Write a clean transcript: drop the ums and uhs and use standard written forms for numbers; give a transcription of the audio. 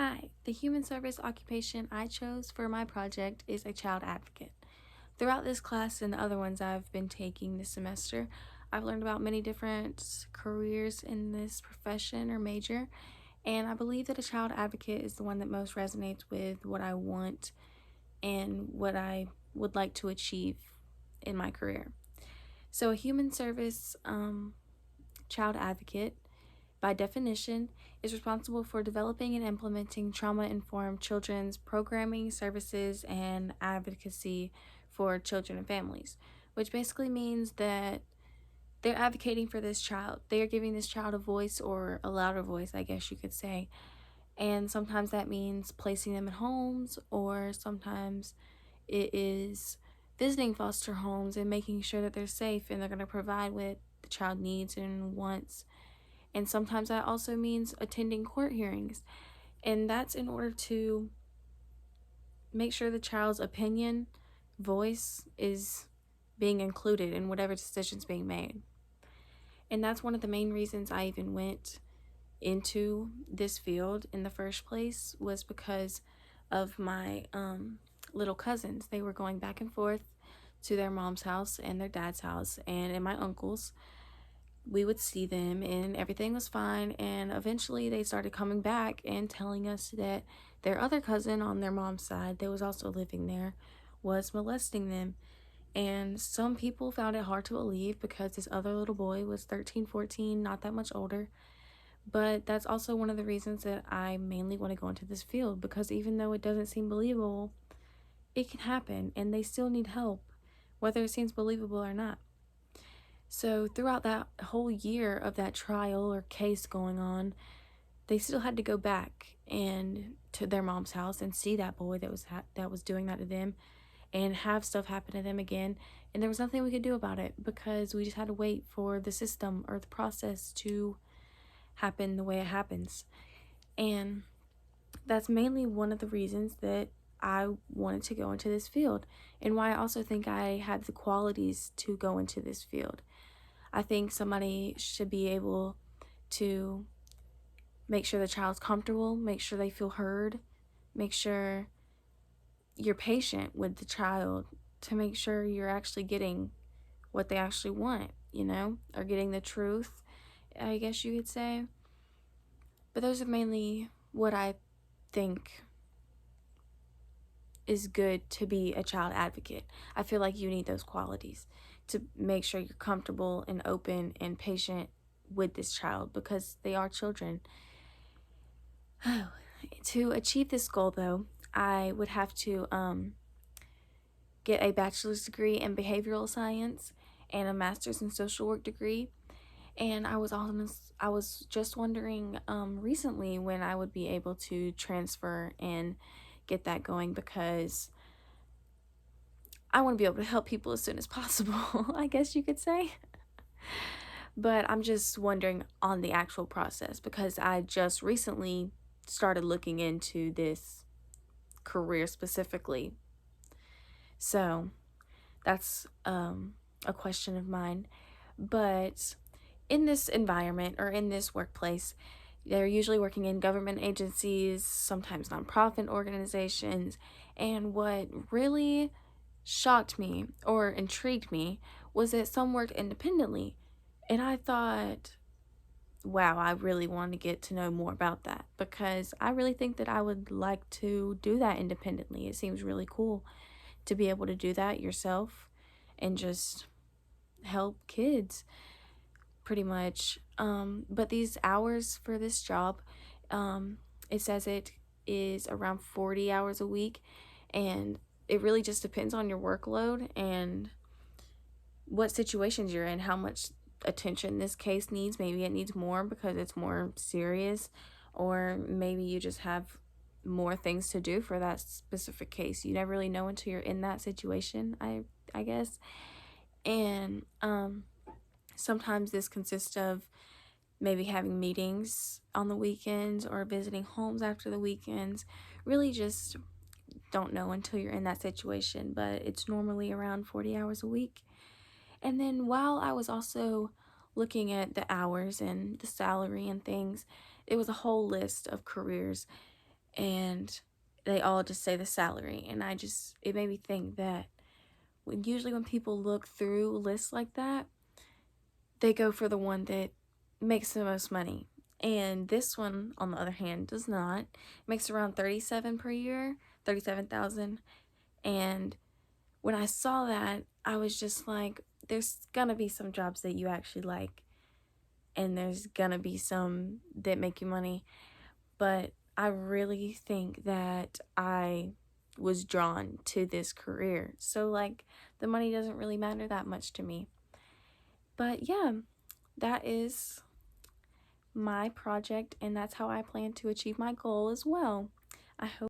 Hi, the human service occupation I chose for my project is a child advocate. Throughout this class and the other ones I've been taking this semester, I've learned about many different careers in this profession or major, and I believe that a child advocate is the one that most resonates with what I want and what I would like to achieve in my career. So, a human service child advocate by definition, is responsible for developing and implementing trauma informed children's programming, services, and advocacy for children and families, which basically means that they're advocating for this child. They are giving this child a voice or a louder voice, I guess you could say. And sometimes that means placing them in homes, or sometimes it is visiting foster homes and making sure that they're safe and they're going to provide what the child needs and wants, and sometimes that also means attending court hearings. And that's in order to make sure the child's opinion, voice is being included in whatever decision's being made. And that's one of the main reasons I even went into this field in the first place, was because of my little cousins. They were going back and forth to their mom's house and their dad's house and my uncle's. We would see them and everything was fine, and eventually they started coming back and telling us that their other cousin on their mom's side that was also living there was molesting them. And some people found it hard to believe because this other little boy was 13, 14, not that much older. But that's also one of the reasons that I mainly want to go into this field, because even though it doesn't seem believable, it can happen and they still need help, whether it seems believable or not. So, throughout that whole year of that trial or case going on, they still had to go back and to their mom's house and see that boy that was doing that to them, and have stuff happen to them again. And there was nothing we could do about it because we just had to wait for the system or the process to happen the way it happens. And that's mainly one of the reasons that I wanted to go into this field, and why I also think I had the qualities to go into this field. I think somebody should be able to make sure the child's comfortable, make sure they feel heard, make sure you're patient with the child to make sure you're actually getting what they actually want, or getting the truth, I guess you could say. But those are mainly what I think is good to be a child advocate. I feel like you need those qualities to make sure you're comfortable and open and patient with this child, because they are children. To achieve this goal, though, I would have to get a bachelor's degree in behavioral science and a master's in social work degree. And I was just wondering recently when I would be able to transfer and get that going, because I want to be able to help people as soon as possible, I guess you could say. But I'm just wondering on the actual process, because I just recently started looking into this career specifically. So that's a question of mine. But in this environment or in this workplace, they're usually working in government agencies, sometimes nonprofit organizations. And what really shocked me or intrigued me was that some worked independently. And I thought, wow, I really want to get to know more about that, because I really think that I would like to do that independently. It seems really cool to be able to do that yourself and just help kids pretty much. But these hours for this job, it says it is around 40 hours a week, and it really just depends on your workload and what situations you're in, how much attention this case needs. Maybe it needs more because it's more serious, or maybe you just have more things to do for that specific case. You never really know until you're in that situation, I guess. And sometimes this consists of maybe having meetings on the weekends or visiting homes after the weekends. Really just don't know until you're in that situation, but it's normally around 40 hours a week. And then while I was also looking at the hours and the salary and things, it was a whole list of careers. and they all just say the salary, and it made me think that usually when people look through lists like that, they go for the one that makes the most money. And this one, on the other hand, does not. It makes around 37 per year, 37,000. And when I saw that, I was just like, there's gonna be some jobs that you actually like, and there's gonna be some that make you money. But I really think that I was drawn to this career. So, like, the money doesn't really matter that much to me. But yeah, that is my project, and that's how I plan to achieve my goal as well. I hope